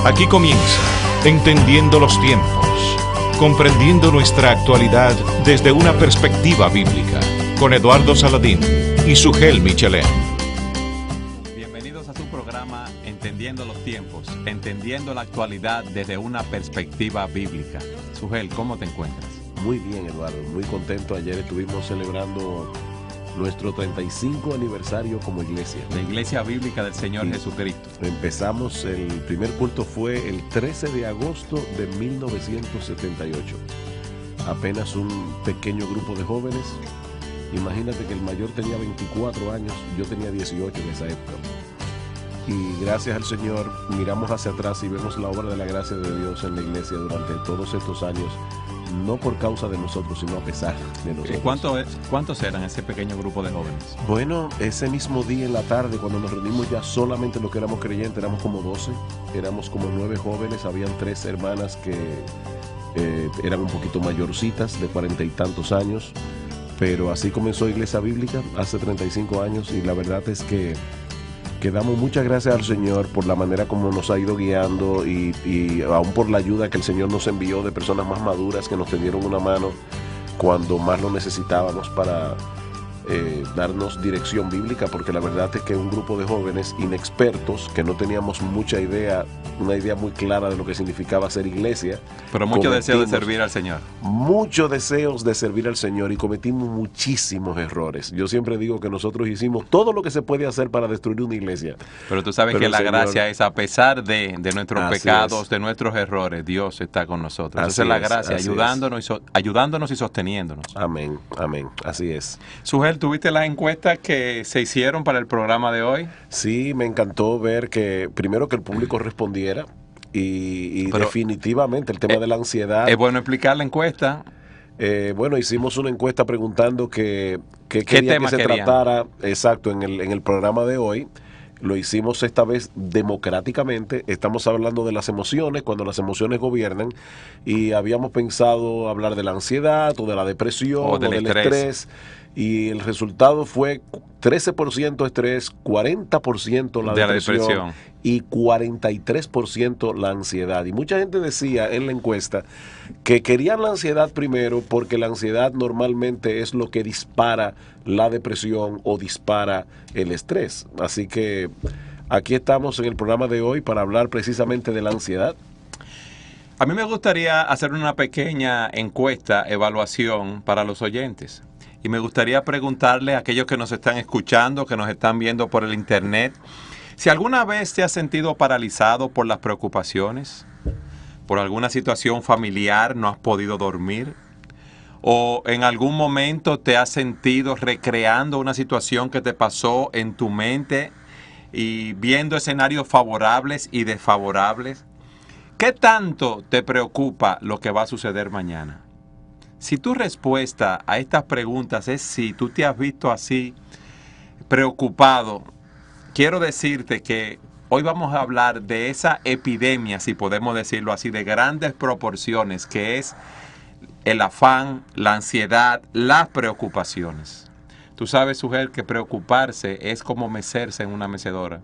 Aquí comienza Entendiendo los Tiempos, comprendiendo nuestra actualidad desde una perspectiva bíblica, con Eduardo Saladín y Sugel Michelén. Bienvenidos a su programa Entendiendo los Tiempos, entendiendo la actualidad desde una perspectiva bíblica. Sugel, ¿cómo te encuentras? Muy bien, Eduardo, muy contento. Ayer estuvimos celebrando nuestro 35 aniversario como iglesia. La Iglesia Bíblica del Señor Jesucristo. Empezamos, el primer culto fue el 13 de agosto de 1978. Apenas un pequeño grupo de jóvenes. Imagínate que el mayor tenía 24 años, yo tenía 18 en esa época. Y gracias al Señor miramos hacia atrás y vemos la obra de la gracia de Dios en la iglesia durante todos estos años. No por causa de nosotros, sino a pesar de nosotros. ¿Cuántos eran ese pequeño grupo de jóvenes? Bueno, ese mismo día en la tarde, cuando nos reunimos ya solamente los que éramos creyentes, éramos como 12, éramos como 9 jóvenes, habían 3 hermanas que eran un poquito mayorcitas, de 40 y tantos años, pero así comenzó Iglesia Bíblica hace 35 años y la verdad es que damos muchas gracias al Señor por la manera como nos ha ido guiando y aún por la ayuda que el Señor nos envió de personas más maduras que nos tendieron una mano cuando más lo necesitábamos para darnos dirección bíblica, porque la verdad es que un grupo de jóvenes inexpertos que no teníamos mucha idea, una idea muy clara de lo que significaba ser iglesia. Pero mucho deseo de servir al Señor. Muchos deseos de servir al Señor y cometimos muchísimos errores. Yo siempre digo que nosotros hicimos todo lo que se puede hacer para destruir una iglesia. Pero tú sabes que la gracia es, a pesar de nuestros pecados, de nuestros errores, Dios está con nosotros. Esa es la gracia, ayudándonos y sosteniéndonos. Amén, amén, así es. Sugel, ¿tuviste las encuestas que se hicieron para el programa de hoy? Sí, me encantó ver que primero que el público respondiera y definitivamente el tema de la ansiedad. Es bueno explicar la encuesta. Bueno, hicimos una encuesta preguntando qué quería que se tratara exacto en el programa de hoy. Lo hicimos esta vez democráticamente. Estamos hablando de las emociones, cuando las emociones gobiernan, y habíamos pensado hablar de la ansiedad o de la depresión o del estrés. Y el resultado fue 13% estrés, 40% la depresión y 43% la ansiedad. Y mucha gente decía en la encuesta que querían la ansiedad primero porque la ansiedad normalmente es lo que dispara la depresión o dispara el estrés. Así que aquí estamos en el programa de hoy para hablar precisamente de la ansiedad. A mí me gustaría hacer una pequeña encuesta, evaluación para los oyentes. Y me gustaría preguntarle a aquellos que nos están escuchando, que nos están viendo por el internet, si alguna vez te has sentido paralizado por las preocupaciones, por alguna situación familiar, no has podido dormir, o en algún momento te has sentido recreando una situación que te pasó en tu mente y viendo escenarios favorables y desfavorables. ¿Qué tanto te preocupa lo que va a suceder mañana? Si tu respuesta a estas preguntas es sí, tú te has visto así, preocupado, quiero decirte que hoy vamos a hablar de esa epidemia, si podemos decirlo así, de grandes proporciones, que es el afán, la ansiedad, las preocupaciones. Tú sabes, Sugel, que preocuparse es como mecerse en una mecedora.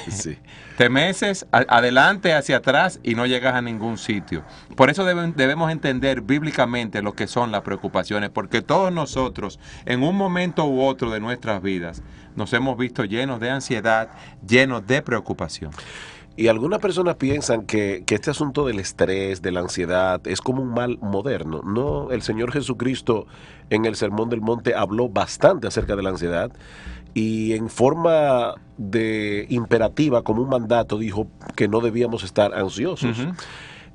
Sí. Te meces adelante, hacia atrás y no llegas a ningún sitio. Por eso debemos entender bíblicamente lo que son las preocupaciones, porque todos nosotros en un momento u otro de nuestras vidas nos hemos visto llenos de ansiedad, llenos de preocupación. Y algunas personas piensan que este asunto del estrés, de la ansiedad, es como un mal moderno. No, el Señor Jesucristo en el Sermón del Monte habló bastante acerca de la ansiedad y en forma de imperativa, como un mandato, dijo que no debíamos estar ansiosos. Uh-huh.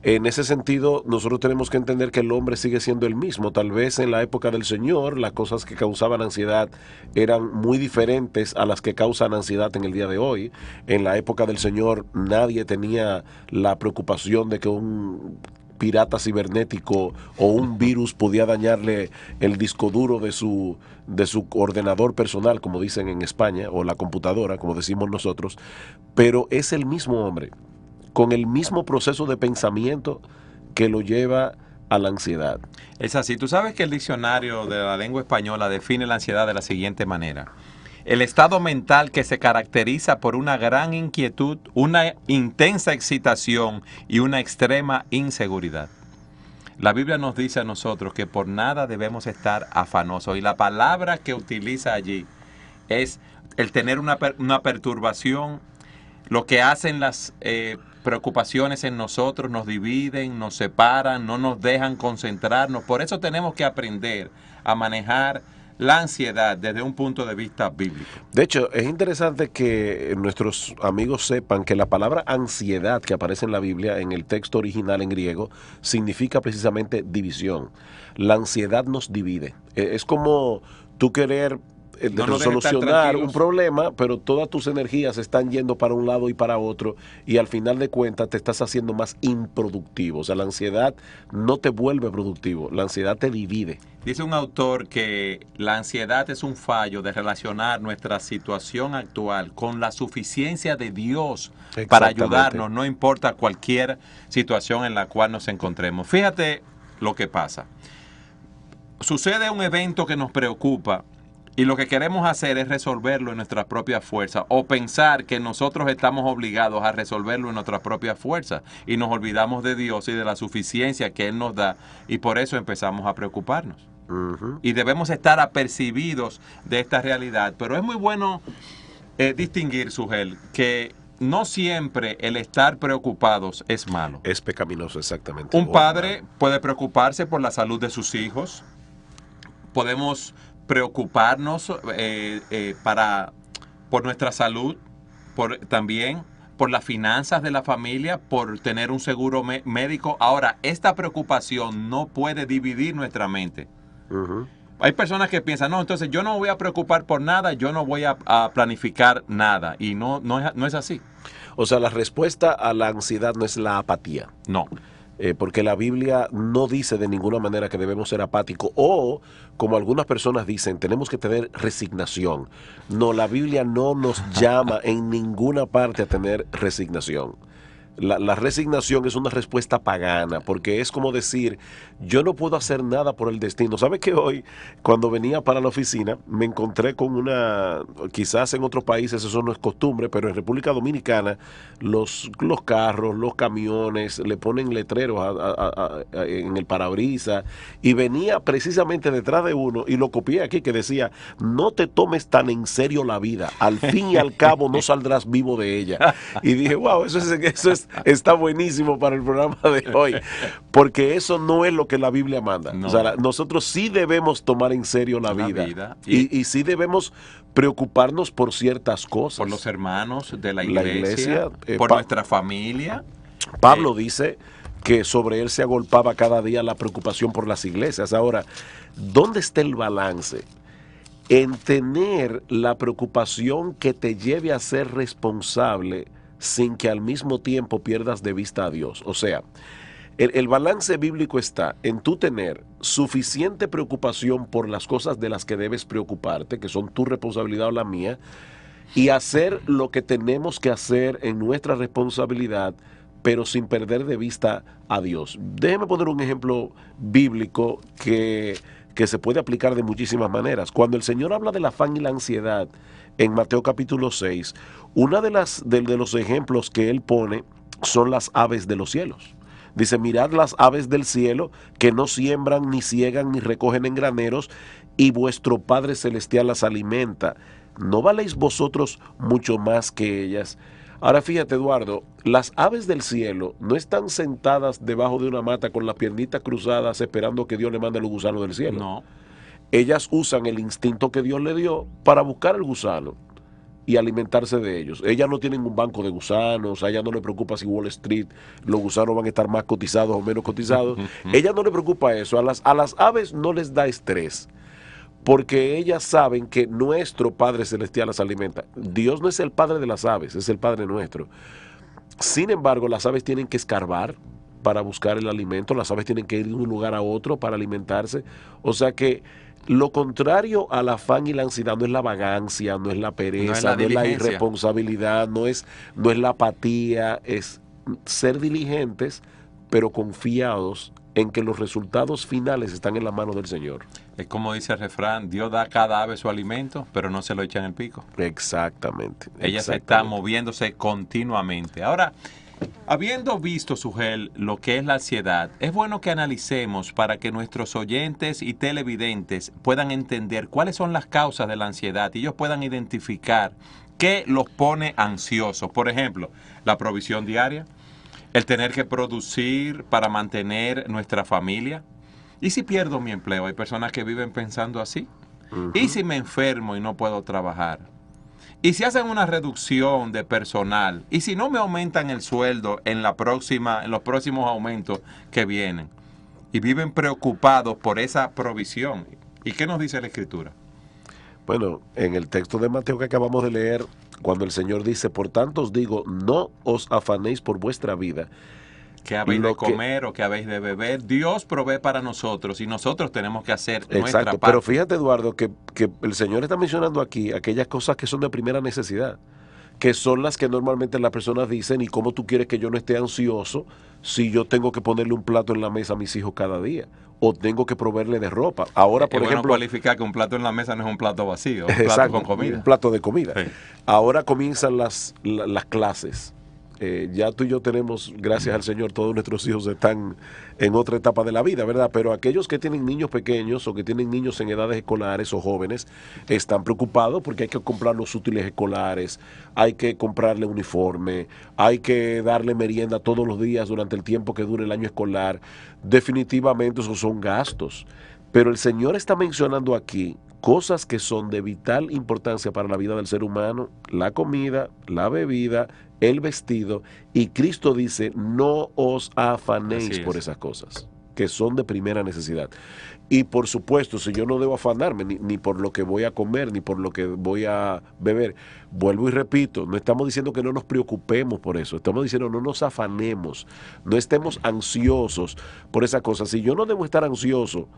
En ese sentido, nosotros tenemos que entender que el hombre sigue siendo el mismo. Tal vez en la época del Señor, las cosas que causaban ansiedad eran muy diferentes a las que causan ansiedad en el día de hoy. En la época del Señor, nadie tenía la preocupación de que un pirata cibernético o un virus podía dañarle el disco duro de su ordenador personal, como dicen en España, o la computadora, como decimos nosotros. Pero es el mismo hombre, con el mismo proceso de pensamiento que lo lleva a la ansiedad. Es así. Tú sabes que el diccionario de la lengua española define la ansiedad de la siguiente manera. el estado mental que se caracteriza por una gran inquietud, una intensa excitación y una extrema inseguridad. La Biblia nos dice a nosotros que por nada debemos estar afanosos, y la palabra que utiliza allí es el tener una perturbación. Lo que hacen las preocupaciones en nosotros nos dividen, nos separan, no nos dejan concentrarnos. Por eso tenemos que aprender a manejar la ansiedad desde un punto de vista bíblico. De hecho, es interesante que nuestros amigos sepan que la palabra ansiedad que aparece en la Biblia, en el texto original en griego, significa precisamente división. La ansiedad nos divide. Es como tú querer No nos deja estar solucionar un tranquilos. problema, pero todas tus energías están yendo para un lado y para otro, y al final de cuentas te estás haciendo más improductivo. O sea, la ansiedad no te vuelve productivo, la ansiedad te divide. Dice un autor que la ansiedad es un fallo de relacionar nuestra situación actual con la suficiencia de Dios para Exactamente. ayudarnos, no importa cualquier situación en la cual nos encontremos. Fíjate lo que pasa. Sucede un evento que nos preocupa y lo que queremos hacer es resolverlo en nuestras propias fuerzas, o pensar que nosotros estamos obligados a resolverlo en nuestras propias fuerzas, y nos olvidamos de Dios y de la suficiencia que Él nos da, y por eso empezamos a preocuparnos. Y debemos estar apercibidos de esta realidad. Pero es muy bueno distinguir, Sugel, que no siempre el estar preocupados es malo. Es pecaminoso, exactamente. Un padre puede preocuparse por la salud de sus hijos. Podemos preocuparnos por nuestra salud, también por las finanzas de la familia, por tener un seguro médico. Ahora, esta preocupación no puede dividir nuestra mente. Hay personas que piensan, no, entonces yo no me voy a preocupar por nada, yo no voy a planificar nada, y no es así. O sea, la respuesta a la ansiedad no es la apatía. No. Porque la Biblia no dice de ninguna manera que debemos ser apáticos, o como algunas personas dicen, tenemos que tener resignación. No, la Biblia no nos llama en ninguna parte a tener resignación. La resignación es una respuesta pagana, porque es como decir, yo no puedo hacer nada por el destino. ¿Sabe que hoy, cuando venía para la oficina, me encontré con quizás en otros países eso no es costumbre, pero en República Dominicana los carros, los camiones, le ponen letreros en el parabrisas, y venía precisamente detrás de uno, y lo copié aquí, que decía, no te tomes tan en serio la vida, al fin y al cabo no saldrás vivo de ella. Y dije, wow, eso está buenísimo para el programa de hoy, porque eso no es lo que la Biblia manda. No. O sea, nosotros sí debemos tomar en serio la vida. Y sí debemos preocuparnos por ciertas cosas. Por los hermanos de la La iglesia, iglesia, por nuestra familia. Pablo dice que sobre él se agolpaba cada día la preocupación por las iglesias. Ahora, ¿dónde está el balance en tener la preocupación que te lleve a ser responsable sin que al mismo tiempo pierdas de vista a Dios? O sea, el balance bíblico está en tú tener suficiente preocupación por las cosas de las que debes preocuparte, que son tu responsabilidad o la mía, y hacer lo que tenemos que hacer en nuestra responsabilidad, pero sin perder de vista a Dios. Déjeme poner un ejemplo bíblico que se puede aplicar de muchísimas maneras. Cuando el Señor habla del afán y la ansiedad en Mateo capítulo 6, uno de los ejemplos que Él pone son las aves de los cielos. Dice, mirad las aves del cielo, que no siembran, ni ciegan, ni recogen en graneros, y vuestro Padre Celestial las alimenta. ¿No valéis vosotros mucho más que ellas? Ahora fíjate, Eduardo, las aves del cielo no están sentadas debajo de una mata con las piernitas cruzadas esperando que Dios le mande los gusanos del cielo. No. Ellas usan el instinto que Dios le dio para buscar el gusano y alimentarse de ellos. Ellas no tienen un banco de gusanos, a ellas no le preocupa si Wall Street los gusanos van a estar más cotizados o menos cotizados. Ellas no le preocupa eso. A las aves no les da estrés, porque ellas saben que nuestro Padre Celestial las alimenta. Dios no es el Padre de las aves, es el Padre nuestro. Sin embargo, las aves tienen que escarbar para buscar el alimento, las aves tienen que ir de un lugar a otro para alimentarse. O sea que lo contrario al afán y la ansiedad no es la vagancia, no es la pereza, no es la irresponsabilidad, no es la apatía, es ser diligentes, pero confiados en que los resultados finales están en la mano del Señor. Es como dice el refrán, Dios da a cada ave su alimento, pero no se lo echa en el pico. Exactamente. Ella se está moviéndose continuamente. Ahora, habiendo visto, Sugel, lo que es la ansiedad, es bueno que analicemos para que nuestros oyentes y televidentes puedan entender cuáles son las causas de la ansiedad y ellos puedan identificar qué los pone ansiosos. Por ejemplo, la provisión diaria, el tener que producir para mantener nuestra familia. ¿Y si pierdo mi empleo? Hay personas que viven pensando así. ¿Y si me enfermo y no puedo trabajar? ¿Y si hacen una reducción de personal? ¿Y si no me aumentan el sueldo en los próximos aumentos que vienen? Y viven preocupados por esa provisión. ¿Y qué nos dice la Escritura? Bueno, en el texto de Mateo que acabamos de leer, cuando el Señor dice, por tanto os digo, no os afanéis por vuestra vida. ¿Qué habéis de comer o qué habéis de beber? Dios provee para nosotros y nosotros tenemos que hacer nuestra parte. Pero fíjate, Eduardo, que el Señor está mencionando aquí aquellas cosas que son de primera necesidad, que son las que normalmente las personas dicen, ¿y cómo tú quieres que yo no esté ansioso si yo tengo que ponerle un plato en la mesa a mis hijos cada día? O tengo que proveerle de ropa. Ahora, por ejemplo, cualificar que un plato en la mesa no es un plato vacío, es un plato con comida. Un plato de comida. Sí. Ahora comienzan las clases. Ya tú y yo tenemos, gracias al Señor, todos nuestros hijos están en otra etapa de la vida, ¿verdad? Pero aquellos que tienen niños pequeños o que tienen niños en edades escolares o jóvenes están preocupados porque hay que comprar los útiles escolares, hay que comprarle uniforme, hay que darle merienda todos los días durante el tiempo que dure el año escolar. Definitivamente esos son gastos. Pero el Señor está mencionando aquí cosas que son de vital importancia para la vida del ser humano: la comida, la bebida, el vestido, y Cristo dice, no os afanéis por esas cosas, que son de primera necesidad. Y por supuesto, si yo no debo afanarme ni por lo que voy a comer, ni por lo que voy a beber, vuelvo y repito, no estamos diciendo que no nos preocupemos por eso, estamos diciendo no nos afanemos, no estemos ansiosos por esas cosas. Si yo no debo estar ansioso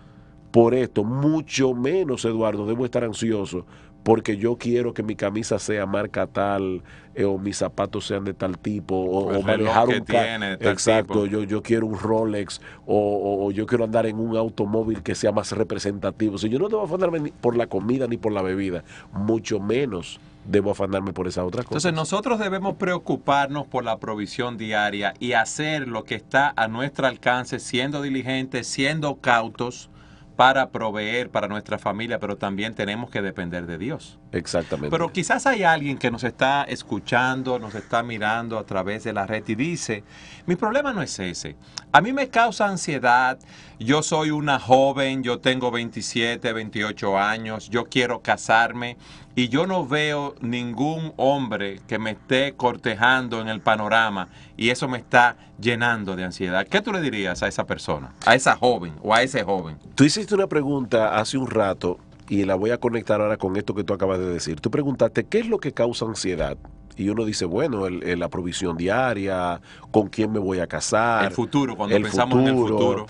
por esto, mucho menos, Eduardo, debo estar ansioso porque yo quiero que mi camisa sea marca tal, o mis zapatos sean de tal tipo, o manejar un carro. Exacto, yo quiero un Rolex, o yo quiero andar en un automóvil que sea más representativo. Si yo no debo afanarme ni por la comida ni por la bebida, mucho menos debo afanarme por esas otras cosas. Entonces nosotros debemos preocuparnos por la provisión diaria y hacer lo que está a nuestro alcance, siendo diligentes, siendo cautos, para proveer para nuestra familia, pero también tenemos que depender de Dios. Exactamente. Pero quizás hay alguien que nos está escuchando, nos está mirando a través de la red y dice, mi problema no es ese. A mí me causa ansiedad, yo soy una joven, yo tengo 27, 28 años, yo quiero casarme y yo no veo ningún hombre que me esté cortejando en el panorama y eso me está llenando de ansiedad. ¿Qué tú le dirías a esa persona, a esa joven o a ese joven? Tú hiciste una pregunta hace un rato y la voy a conectar ahora con esto que tú acabas de decir. Tú preguntaste, ¿qué es lo que causa ansiedad? Y uno dice, bueno, la provisión diaria, con quién me voy a casar. El futuro, cuando pensamos en el futuro.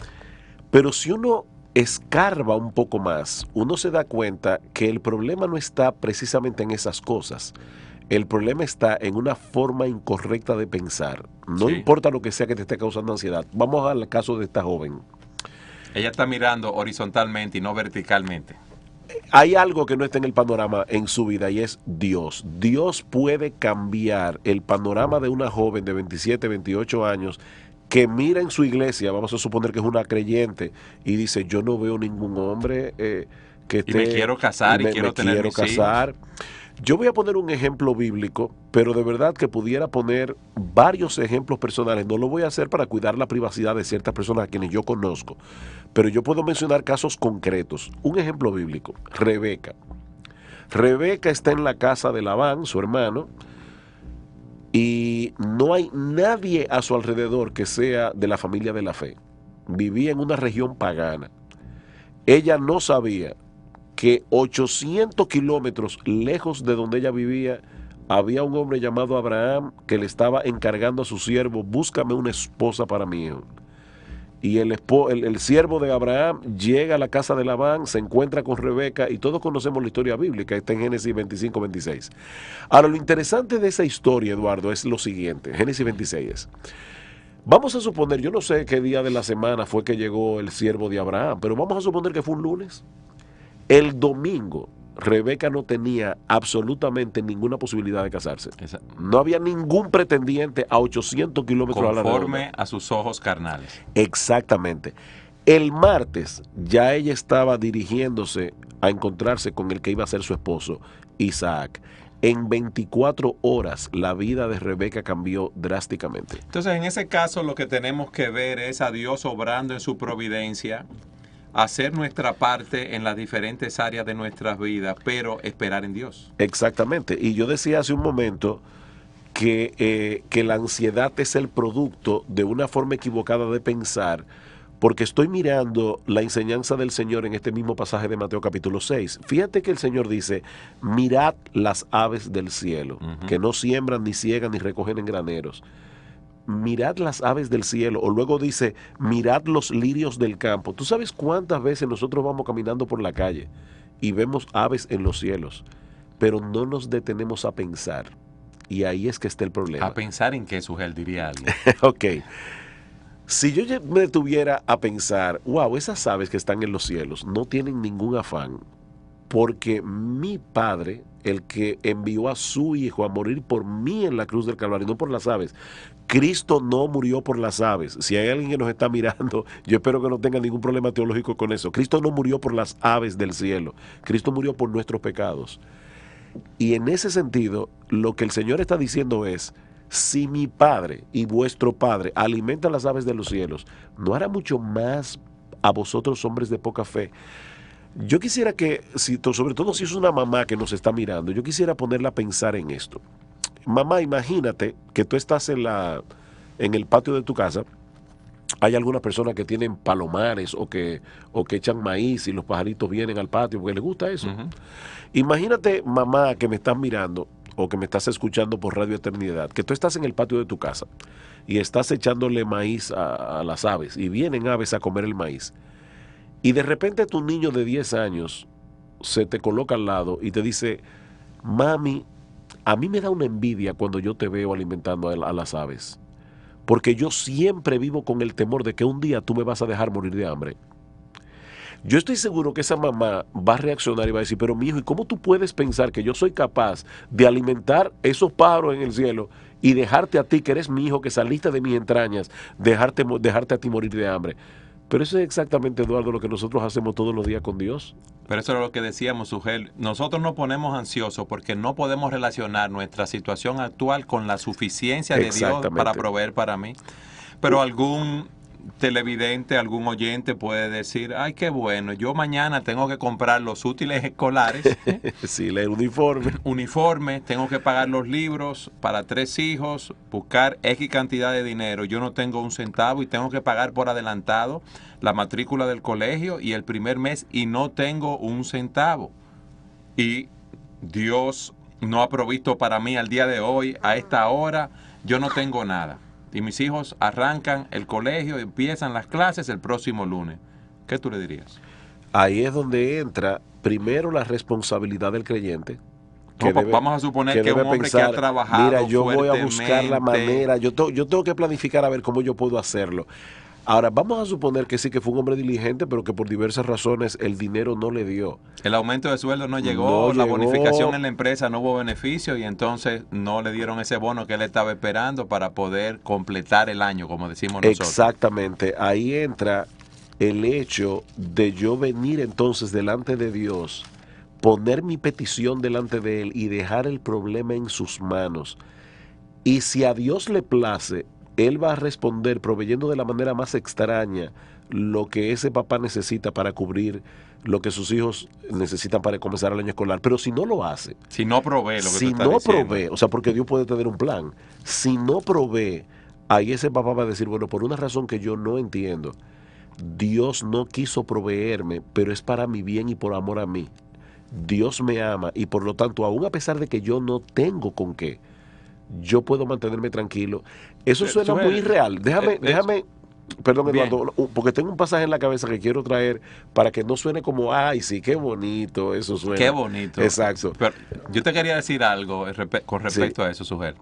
Pero si uno escarba un poco más, uno se da cuenta que el problema no está precisamente en esas cosas. El problema está en una forma incorrecta de pensar. No importa lo que sea que te esté causando ansiedad. Vamos al caso de esta joven. Ella está mirando horizontalmente y no verticalmente. Hay algo que no está en el panorama en su vida y es Dios. Dios puede cambiar el panorama de una joven de 27, 28 años que mira en su iglesia, vamos a suponer que es una creyente, y dice, yo no veo ningún hombre que esté... Y me quiero casar y quiero tener mis hijos. Yo voy a poner un ejemplo bíblico, pero de verdad que pudiera poner varios ejemplos personales. No lo voy a hacer para cuidar la privacidad de ciertas personas a quienes yo conozco, pero yo puedo mencionar casos concretos. Un ejemplo bíblico, Rebeca. Rebeca está en la casa de Labán, su hermano, y no hay nadie a su alrededor que sea de la familia de la fe. Vivía en una región pagana. Ella no sabía que 800 kilómetros lejos de donde ella vivía había un hombre llamado Abraham que le estaba encargando a su siervo, búscame una esposa para mi hijo. Y el siervo de Abraham llega a la casa de Labán, se encuentra con Rebeca y todos conocemos la historia bíblica, está en Génesis 25, 26. Ahora, lo interesante de esa historia, Eduardo, es lo siguiente. Génesis 26 es, Vamos a suponer, yo no sé qué día de la semana fue que llegó el siervo de Abraham, pero vamos a suponer que fue un lunes. El domingo, Rebeca no tenía absolutamente ninguna posibilidad de casarse. No había ningún pretendiente a 800 kilómetros a la redonda. Conforme a sus ojos carnales. Exactamente. El martes ya ella estaba dirigiéndose a encontrarse con el que iba a ser su esposo, Isaac. En 24 horas la vida de Rebeca cambió drásticamente. Entonces, en ese caso, lo que tenemos que ver es a Dios obrando en su providencia, hacer nuestra parte en las diferentes áreas de nuestras vidas, pero esperar en Dios. Exactamente. Y yo decía hace un momento que la ansiedad es el producto de una forma equivocada de pensar, porque estoy mirando la enseñanza del Señor en este mismo pasaje de Mateo capítulo 6. Fíjate que el Señor dice, mirad las aves del cielo, que no siembran, ni ciegan, ni recogen en graneros. Mirad las aves del cielo. O luego dice, mirad los lirios del campo. ¿Tú sabes cuántas veces nosotros vamos caminando por la calle y vemos aves en los cielos, pero no nos detenemos a pensar? Y ahí es que está el problema. ¿A pensar en qué, Sugel, diría alguien? Ok. Si yo me detuviera a pensar, wow, esas aves que están en los cielos no tienen ningún afán, porque mi Padre, el que envió a su Hijo a morir por mí en la cruz del Calvario, no por las aves. Cristo no murió por las aves. Si hay alguien que nos está mirando, yo espero que no tenga ningún problema teológico con eso. Cristo no murió por las aves del cielo. Cristo murió por nuestros pecados. Y en ese sentido, lo que el Señor está diciendo es, si mi Padre y vuestro Padre alimentan las aves de los cielos, ¿no hará mucho más a vosotros, hombres de poca fe? Yo quisiera que, sobre todo si es una mamá que nos está mirando, yo quisiera ponerla a pensar en esto. Mamá, imagínate que tú estás en el patio de tu casa, hay algunas personas que tienen palomares o que echan maíz y los pajaritos vienen al patio porque les gusta eso. Imagínate, mamá, que me estás mirando o que me estás escuchando por Radio Eternidad, que tú estás en el patio de tu casa y estás echándole maíz a las aves y vienen aves a comer el maíz. Y de repente tu niño de 10 años se te coloca al lado y te dice, mami, a mí me da una envidia cuando yo te veo alimentando a las aves, porque yo siempre vivo con el temor de que un día tú me vas a dejar morir de hambre. Yo estoy seguro que esa mamá va a reaccionar y va a decir, pero mi hijo, ¿y cómo tú puedes pensar que yo soy capaz de alimentar esos pájaros en el cielo y dejarte a ti, que eres mi hijo, que saliste de mis entrañas, dejarte a ti morir de hambre? Pero eso es exactamente, Eduardo, lo que nosotros hacemos todos los días con Dios. Pero eso es lo que decíamos, Sugel. Nosotros nos ponemos ansiosos porque no podemos relacionar nuestra situación actual con la suficiencia de Dios para proveer para mí. Pero algún televidente, algún oyente puede decir, ay, qué bueno, yo mañana tengo que comprar los útiles escolares. Sí, el uniforme. Tengo que pagar los libros para 3 hijos, buscar X cantidad de dinero. Yo no tengo un centavo y tengo que pagar por adelantado la matrícula del colegio y el primer mes y no tengo un centavo. Y Dios no ha provisto para mí al día de hoy, a esta hora, yo no tengo nada. Y mis hijos arrancan el colegio, empiezan las clases el próximo lunes. ¿Qué tú le dirías? Ahí es donde entra primero la responsabilidad del creyente. Vamos a suponer que un hombre pensar, que ha trabajado mira, yo voy a buscar la manera, yo tengo que planificar a ver cómo yo puedo hacerlo. Ahora, vamos a suponer que sí, que fue un hombre diligente, pero que por diversas razones el dinero no le dio. El aumento de sueldo no llegó, la bonificación en la empresa no hubo beneficio y entonces no le dieron ese bono que él estaba esperando para poder completar el año, como decimos nosotros. Exactamente, ahí entra el hecho de yo venir entonces delante de Dios, poner mi petición delante de Él y dejar el problema en sus manos. Y si a Dios le place, Él va a responder proveyendo de la manera más extraña lo que ese papá necesita para cubrir lo que sus hijos necesitan para comenzar el año escolar. Pero si no lo hace, si no provee lo que si tú estás diciendo, o sea, porque Dios puede tener un plan. Si no provee, ahí ese papá va a decir, bueno, por una razón que yo no entiendo, Dios no quiso proveerme, pero es para mi bien y por amor a mí. Dios me ama y por lo tanto, aún a pesar de que yo no tengo con qué, yo puedo mantenerme tranquilo. Eso suena muy irreal. Déjame, perdón, Eduardo, porque tengo un pasaje en la cabeza que quiero traer para que no suene como, ay, sí, qué bonito, eso suena. Qué bonito. Exacto. Pero yo te quería decir algo con respecto a eso, Sugel.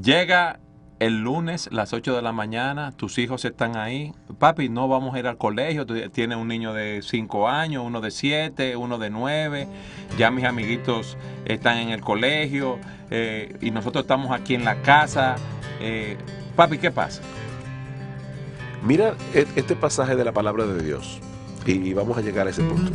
Llega el lunes, las 8 de la mañana, tus hijos están ahí. Papi, no vamos a ir al colegio. Tú tienes un niño de 5 años, uno de 7, uno de 9. Ya mis amiguitos están en el colegio y nosotros estamos aquí en la casa. Papi, ¿qué pasa? Mira este pasaje de la palabra de Dios y vamos a llegar a ese punto.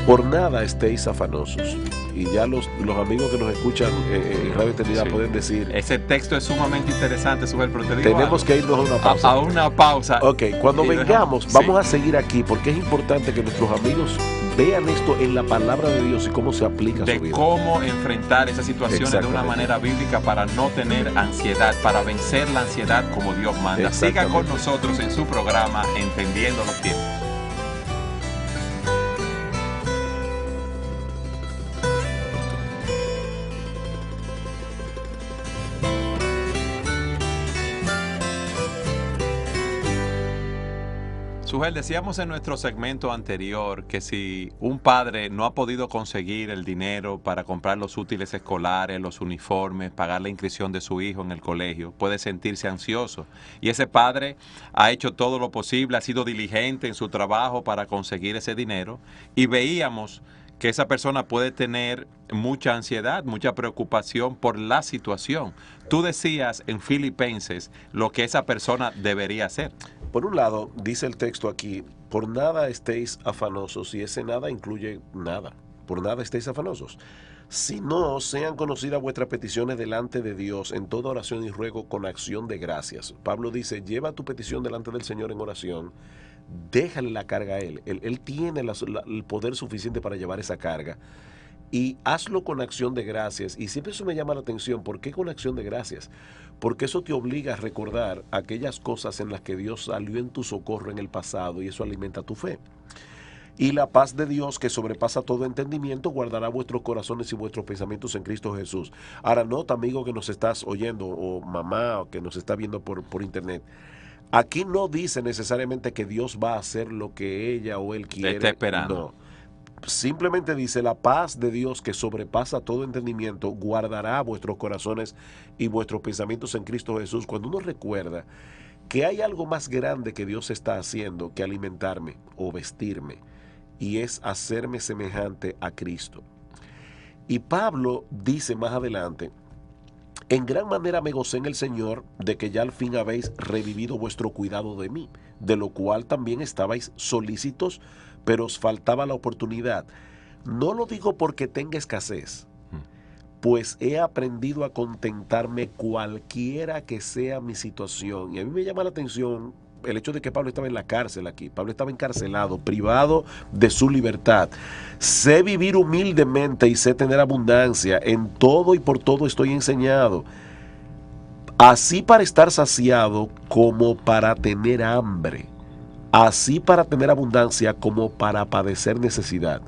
Por nada estéis afanosos. Y ya los amigos que nos escuchan en Radio Eternidad pueden decir... Ese texto es sumamente interesante, Sujel, pero te digo tenemos algo. que irnos a una pausa. A una pausa. Ok, cuando vengamos, sí, vamos a seguir aquí porque es importante que nuestros amigos vean esto en la palabra de Dios y cómo se aplica a su de vida. cómo enfrentar esas situaciones de una manera bíblica para no tener ansiedad, para vencer la ansiedad como Dios manda. Siga con nosotros en su programa Entendiendo los Tiempos. Sujel, decíamos en nuestro segmento anterior que si un padre no ha podido conseguir el dinero para comprar los útiles escolares, los uniformes, pagar la inscripción de su hijo en el colegio, puede sentirse ansioso. Y ese padre ha hecho todo lo posible, ha sido diligente en su trabajo para conseguir ese dinero. Y veíamos que esa persona puede tener mucha ansiedad, mucha preocupación por la situación. Tú decías en Filipenses lo que esa persona debería hacer. Por un lado, dice el texto aquí, por nada estéis afanosos, y ese nada incluye nada. Por nada estéis afanosos. Si no sean conocidas vuestras peticiones delante de Dios en toda oración y ruego con acción de gracias. Pablo dice, lleva tu petición delante del Señor en oración, déjale la carga a Él. Él tiene el poder suficiente para llevar esa carga. Y hazlo con acción de gracias. Y siempre eso me llama la atención. ¿Por qué con acción de gracias? Porque eso te obliga a recordar aquellas cosas en las que Dios salió en tu socorro en el pasado y eso alimenta tu fe. Y la paz de Dios, que sobrepasa todo entendimiento, guardará vuestros corazones y vuestros pensamientos en Cristo Jesús. Ahora, nota, amigo que nos estás oyendo, o mamá, o que nos está viendo por internet. Aquí no dice necesariamente que Dios va a hacer lo que ella o él quiere. Está esperando. No. Simplemente dice, la paz de Dios que sobrepasa todo entendimiento guardará vuestros corazones y vuestros pensamientos en Cristo Jesús. Cuando uno recuerda que hay algo más grande que Dios está haciendo que alimentarme o vestirme, y es hacerme semejante a Cristo. Y Pablo dice más adelante, en gran manera me gocé en el Señor de que ya al fin habéis revivido vuestro cuidado de mí, de lo cual también estabais solícitos, pero os faltaba la oportunidad. No lo digo porque tenga escasez, pues he aprendido a contentarme cualquiera que sea mi situación. Y a mí me llama la atención el hecho de que Pablo estaba en la cárcel aquí. Pablo estaba encarcelado, privado de su libertad. Sé vivir humildemente y sé tener abundancia. En todo y por todo estoy enseñado. Así para estar saciado como para tener hambre. Así para tener abundancia como para padecer necesidad.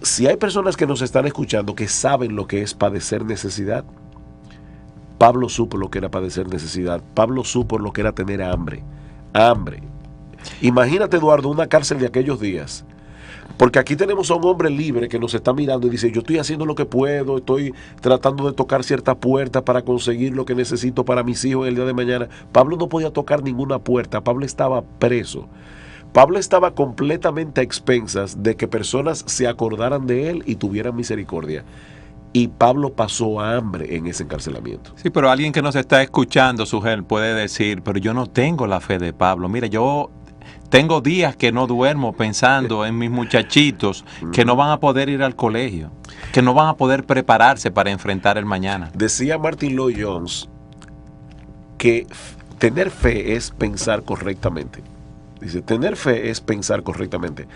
Si hay personas que nos están escuchando que saben lo que es padecer necesidad, Pablo supo lo que era padecer necesidad. Pablo supo lo que era tener hambre. Hambre. Imagínate, Eduardo, una cárcel de aquellos días. Porque aquí tenemos a un hombre libre que nos está mirando y dice, yo estoy haciendo lo que puedo, estoy tratando de tocar cierta puerta para conseguir lo que necesito para mis hijos el día de mañana. Pablo no podía tocar ninguna puerta, Pablo estaba preso. Pablo estaba completamente a expensas de que personas se acordaran de él y tuvieran misericordia. Y Pablo pasó hambre en ese encarcelamiento. Sí, pero alguien que nos está escuchando, Sujel, puede decir, pero yo no tengo la fe de Pablo. Mira, yo tengo días que no duermo pensando en mis muchachitos que no van a poder ir al colegio, que no van a poder prepararse para enfrentar el mañana. Decía Martin Lloyd-Jones que tener fe es pensar correctamente. Dice, tener fe es pensar correctamente.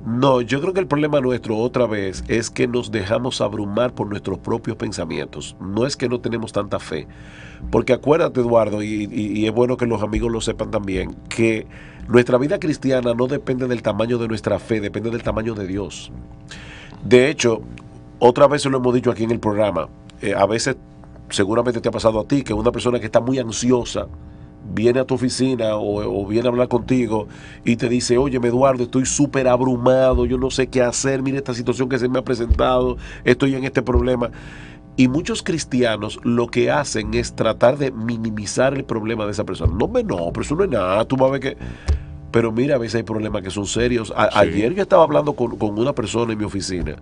No, yo creo que el problema nuestro otra vez es que nos dejamos abrumar por nuestros propios pensamientos. No es que no tenemos tanta fe. Porque acuérdate, Eduardo, y es bueno que los amigos lo sepan también, que nuestra vida cristiana no depende del tamaño de nuestra fe, depende del tamaño de Dios. De hecho, otra vez lo hemos dicho aquí en el programa, a veces seguramente te ha pasado a ti que una persona que está muy ansiosa viene a tu oficina o viene a hablar contigo y te dice, oye, Eduardo, estoy súper abrumado, yo no sé qué hacer, mira esta situación que se me ha presentado, estoy en este problema. Y muchos cristianos lo que hacen es tratar de minimizar el problema de esa persona. No, pero eso no es nada, tú vas a ver que... Pero mira, a veces hay problemas que son serios. Sí. Ayer yo estaba hablando con una persona en mi oficina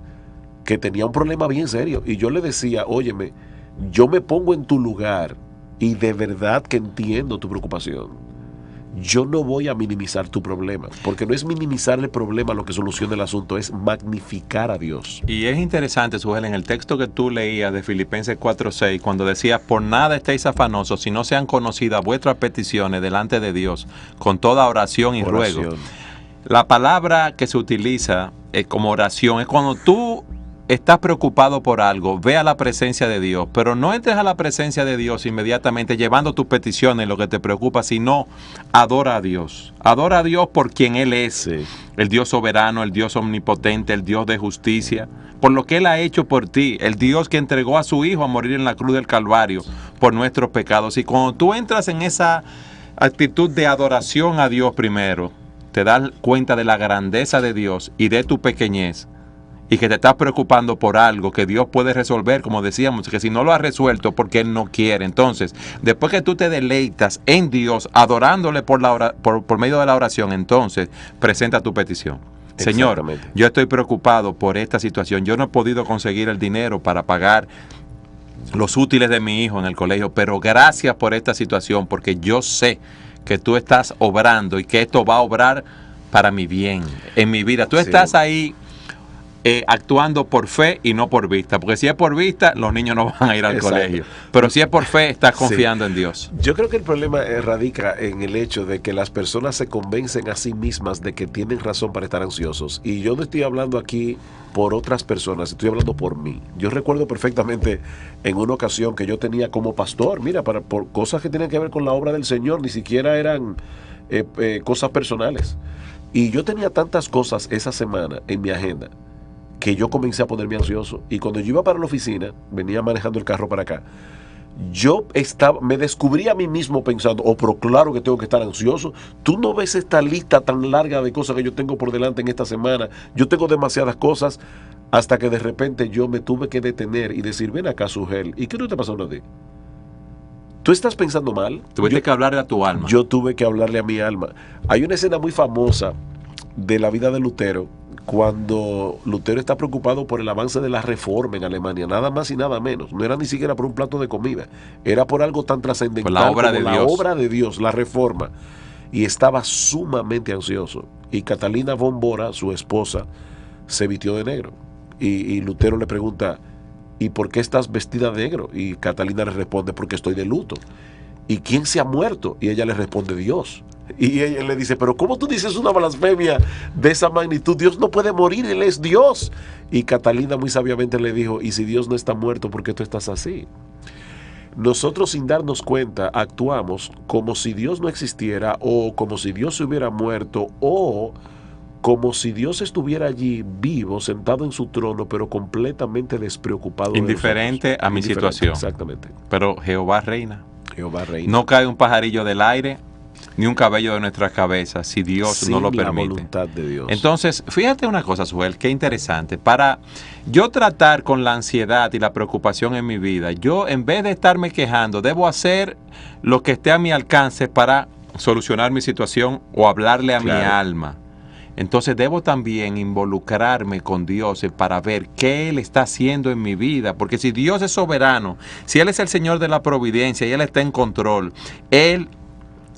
que tenía un problema bien serio y yo le decía, óyeme, yo me pongo en tu lugar y de verdad que entiendo tu preocupación. Yo no voy a minimizar tu problema, porque no es minimizar el problema lo que soluciona el asunto, es magnificar a Dios. Y es interesante, Sujel, en el texto que tú leías de Filipenses 4:6, cuando decía, por nada estéis afanosos, si no sean conocidas vuestras peticiones delante de Dios, con toda oración y ruego. La palabra que se utiliza como oración es cuando tú estás preocupado por algo, ve a la presencia de Dios, pero no entres a la presencia de Dios inmediatamente llevando tus peticiones, lo que te preocupa, sino adora a Dios. Adora a Dios por quien Él es, Sí. el Dios soberano, el Dios omnipotente, el Dios de justicia, por lo que Él ha hecho por ti, el Dios que entregó a su Hijo a morir en la cruz del Calvario por nuestros pecados. Y cuando tú entras en esa actitud de adoración a Dios primero, te das cuenta de la grandeza de Dios y de tu pequeñez, y que te estás preocupando por algo que Dios puede resolver, como decíamos, que si no lo ha resuelto porque Él no quiere. Entonces, después que tú te deleitas en Dios, adorándole por medio de la oración, entonces presenta tu petición. Señor, Exactamente. yo estoy preocupado por esta situación. Yo no he podido conseguir el dinero para pagar los útiles de mi hijo en el colegio, pero gracias por esta situación, porque yo sé que tú estás obrando y que esto va a obrar para mi bien, en mi vida. Tú Sí. estás ahí actuando por fe y no por vista, porque si es por vista, los niños no van a ir al Exacto. colegio, pero si es por fe, estás Sí. confiando en Dios. Yo creo que el problema radica en el hecho de que las personas se convencen a sí mismas de que tienen razón para estar ansiosos. Y yo no estoy hablando aquí por otras personas, estoy hablando por mí. Yo recuerdo perfectamente en una ocasión que yo tenía como pastor, mira, por cosas que tenían que ver con la obra del Señor, ni siquiera eran cosas personales. Y yo tenía tantas cosas esa semana en mi agenda que yo comencé a ponerme ansioso. Y cuando yo iba para la oficina, venía manejando el carro para acá, me descubrí a mí mismo pensando, pero claro que tengo que estar ansioso. Tú no ves esta lista tan larga de cosas que yo tengo por delante en esta semana. Yo tengo demasiadas cosas, hasta que de repente yo me tuve que detener y decir, ven acá, Sujel, ¿y qué no te pasó a ti? ¿Tú estás pensando mal? Tuviste que hablarle a tu alma. Yo tuve que hablarle a mi alma. Hay una escena muy famosa de la vida de Lutero, cuando Lutero está preocupado por el avance de la reforma en Alemania, nada más y nada menos. No era ni siquiera por un plato de comida, era por algo tan trascendental Por la obra como de la Dios. obra de Dios, la reforma. Y estaba sumamente ansioso. Y Catalina von Bora, su esposa, se vistió de negro. Y Lutero le pregunta, ¿y por qué estás vestida de negro? Y Catalina le responde, porque estoy de luto. ¿Y quién se ha muerto? Y ella le responde, Dios. Y ella le dice, pero ¿cómo tú dices una blasfemia de esa magnitud? Dios no puede morir, Él es Dios. Y Catalina muy sabiamente le dijo, y si Dios no está muerto, ¿por qué tú estás así? Nosotros, sin darnos cuenta, actuamos como si Dios no existiera, o como si Dios se hubiera muerto, o como si Dios estuviera allí vivo, sentado en su trono, pero completamente despreocupado. Indiferente a mi situación. Exactamente. Pero Jehová reina. Jehová reina. No cae un pajarillo del aire, ni un cabello de nuestras cabezas, si Dios Sin no lo la permite. voluntad de Dios. Entonces, fíjate una cosa, Suel, qué interesante. Para yo tratar con la ansiedad y la preocupación en mi vida, yo en vez de estarme quejando, debo hacer lo que esté a mi alcance para solucionar mi situación o hablarle a mi alma. Entonces debo también involucrarme con Dios para ver qué Él está haciendo en mi vida. Porque si Dios es soberano, si Él es el Señor de la providencia y Él está en control, Él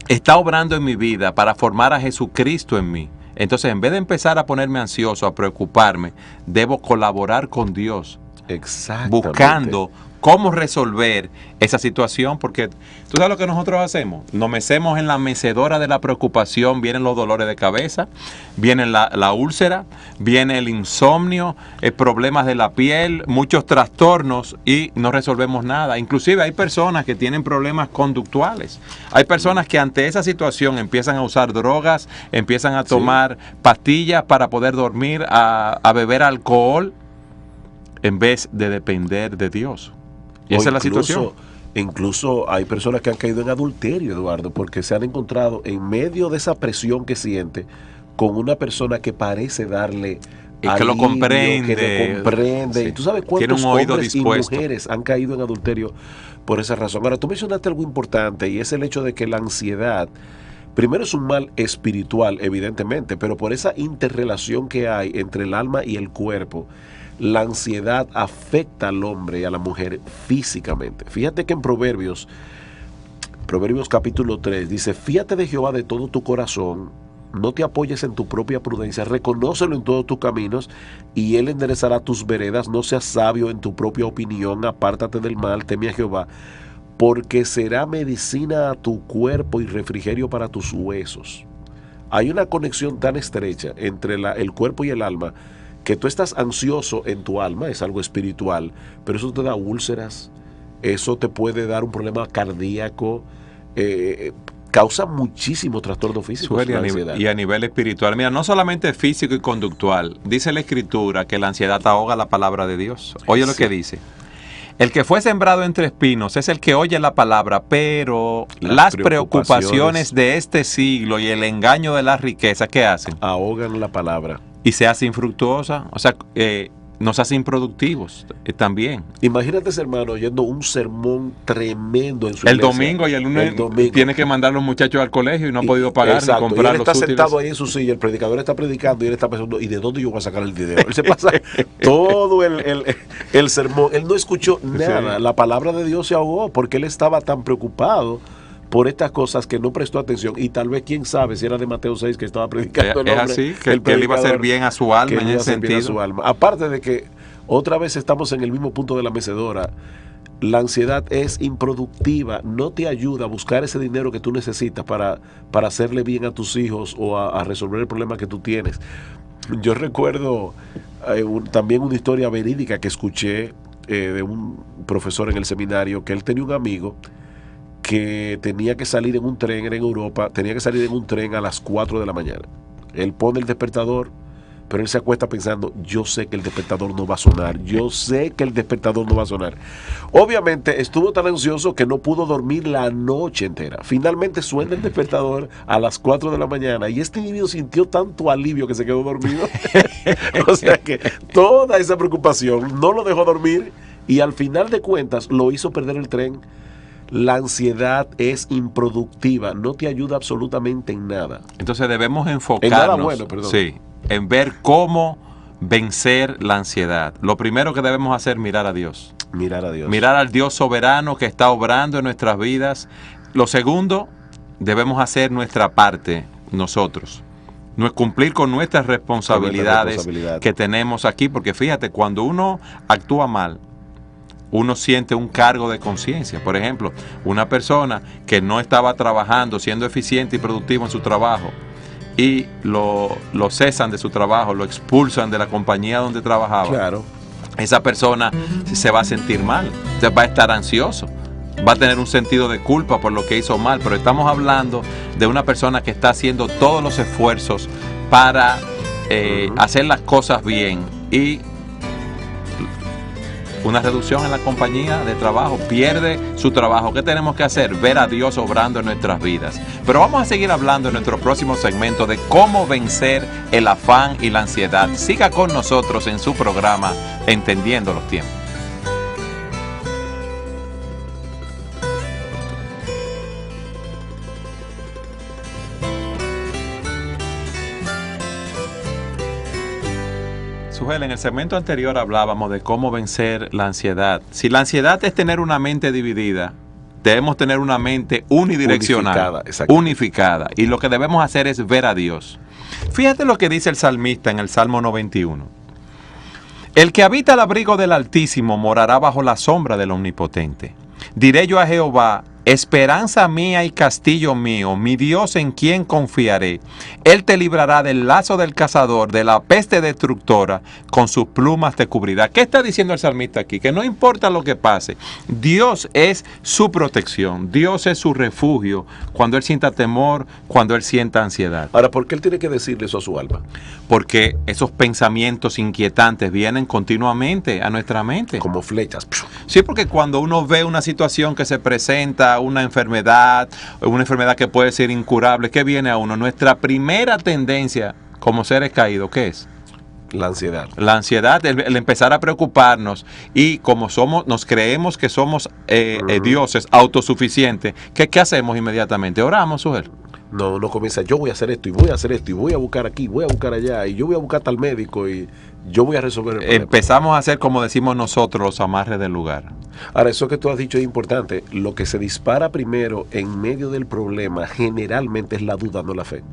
está obrando en mi vida para formar a Jesucristo en mí. Entonces, en vez de empezar a ponerme ansioso, a preocuparme, debo colaborar con Dios, Exactamente. buscando cómo resolver esa situación, porque tú sabes lo que nosotros hacemos, nos mecemos en la mecedora de la preocupación, vienen los dolores de cabeza, viene la úlcera, viene el insomnio, problemas de la piel, muchos trastornos y no resolvemos nada. Inclusive hay personas que tienen problemas conductuales, hay personas que ante esa situación empiezan a usar drogas, empiezan a tomar pastillas para poder dormir, a beber alcohol, en vez de depender de Dios. Y esa es la situación. Incluso hay personas que han caído en adulterio, Eduardo, porque se han encontrado en medio de esa presión que siente con una persona que parece darle Y que lo comprende. Que lo comprende. Sí. Y tú sabes Tiene cuántos un oído hombres dispuesto. y mujeres han caído en adulterio por esa razón. Ahora, tú mencionaste algo importante y es el hecho de que la ansiedad, primero es un mal espiritual, evidentemente, pero por esa interrelación que hay entre el alma y el cuerpo, la ansiedad afecta al hombre y a la mujer físicamente. Fíjate que en Proverbios capítulo 3 dice: fíate de Jehová de todo tu corazón, no te apoyes en tu propia prudencia, reconócelo en todos tus caminos y él enderezará tus veredas. No seas sabio en tu propia opinión, apártate del mal, teme a Jehová, porque será medicina a tu cuerpo y refrigerio para tus huesos. Hay una conexión tan estrecha entre el cuerpo y el alma, que tú estás ansioso en tu alma, es algo espiritual, pero eso te da úlceras, eso te puede dar un problema cardíaco, causa muchísimo trastorno físico. Y a nivel espiritual, mira, no solamente físico y conductual, dice la Escritura que la ansiedad ahoga la palabra de Dios. Oye lo que dice: el que fue sembrado entre espinos es el que oye la palabra, pero las preocupaciones de este siglo y el engaño de la riqueza, ¿qué hacen? Ahogan la palabra. Y se hace infructuosa, o sea, nos hace improductivos también. Imagínate ese hermano oyendo un sermón tremendo en su el iglesia. Domingo y el lunes tiene que mandar a los muchachos al colegio y no ha podido pagar exacto, ni comprar y él los está útiles. sentado ahí en su silla, el predicador está predicando y él está pensando: ¿y de dónde yo voy a sacar el dinero? Él se pasa todo el sermón, él no escuchó nada, la palabra de Dios se ahogó porque él estaba tan preocupado por estas cosas que no prestó atención, y tal vez, quién sabe, si era de Mateo 6 que estaba predicando el hombre, es así, que él iba a hacer bien a su alma en ese sentido. Aparte de que otra vez estamos en el mismo punto de la mecedora, la ansiedad es improductiva, no te ayuda a buscar ese dinero que tú necesitas para hacerle bien a tus hijos o a resolver el problema que tú tienes. Yo recuerdo también una historia verídica que escuché de un profesor en el seminario, que él tenía un amigo que tenía que salir en un tren, era en Europa, tenía que salir en un tren a las 4 de la mañana. Él pone el despertador, pero él se acuesta pensando: yo sé que el despertador no va a sonar, yo sé que el despertador no va a sonar. Obviamente estuvo tan ansioso que no pudo dormir la noche entera. Finalmente suena el despertador a las 4 de la mañana y este individuo sintió tanto alivio que se quedó dormido. O sea que toda esa preocupación no lo dejó dormir y al final de cuentas lo hizo perder el tren. La ansiedad es improductiva, no te ayuda absolutamente en nada. Entonces debemos enfocarnos en nada bueno, perdón. Sí, en ver cómo vencer la ansiedad. Lo primero que debemos hacer es mirar a Dios. Mirar a Dios. Mirar al Dios soberano que está obrando en nuestras vidas. Lo segundo, debemos hacer nuestra parte nosotros. No es cumplir con nuestras responsabilidades que tenemos aquí, porque fíjate, cuando uno actúa mal, uno siente un cargo de conciencia. Por ejemplo, una persona que no estaba trabajando, siendo eficiente y productivo en su trabajo, y lo cesan de su trabajo, lo expulsan de la compañía donde trabajaba. Claro. Esa persona se va a sentir mal, va a estar ansioso, va a tener un sentido de culpa por lo que hizo mal. Pero estamos hablando de una persona que está haciendo todos los esfuerzos para hacer las cosas bien, y una reducción en la compañía de trabajo, pierde su trabajo. ¿Qué tenemos que hacer? Ver a Dios obrando en nuestras vidas. Pero vamos a seguir hablando en nuestro próximo segmento de cómo vencer el afán y la ansiedad. Siga con nosotros en su programa Entendiendo los Tiempos. En el segmento anterior hablábamos de cómo vencer la ansiedad. Si la ansiedad es tener una mente dividida, debemos tener una mente unidireccional, unificada. Y lo que debemos hacer es ver a Dios. Fíjate lo que dice el salmista en el Salmo 91. El que habita al abrigo del Altísimo morará bajo la sombra del Omnipotente. Diré yo a Jehová: esperanza mía y castillo mío, mi Dios en quien confiaré. Él te librará del lazo del cazador, de la peste destructora, con sus plumas te cubrirá. ¿Qué está diciendo el salmista aquí? Que no importa lo que pase, Dios es su protección, Dios es su refugio cuando él sienta temor, cuando él sienta ansiedad. Ahora, ¿por qué él tiene que decirle eso a su alma? Porque esos pensamientos inquietantes vienen continuamente a nuestra mente. Como flechas. Sí, porque cuando uno ve una situación que se presenta, una enfermedad que puede ser incurable, ¿qué viene a uno? Nuestra primera tendencia como seres caídos, ¿qué es? La ansiedad. La ansiedad, el empezar a preocuparnos, y como nos creemos que somos dioses autosuficientes, ¿qué hacemos inmediatamente? Oramos, Sujel. No, uno comienza, yo voy a hacer esto, y voy a hacer esto, y voy a buscar aquí, voy a buscar allá, y yo voy a buscar tal médico, y yo voy a resolver el problema. Empezamos a hacer, como decimos nosotros, los amarres del lugar. Ahora, eso que tú has dicho es importante. Lo que se dispara primero en medio del problema generalmente es la duda, no la fe.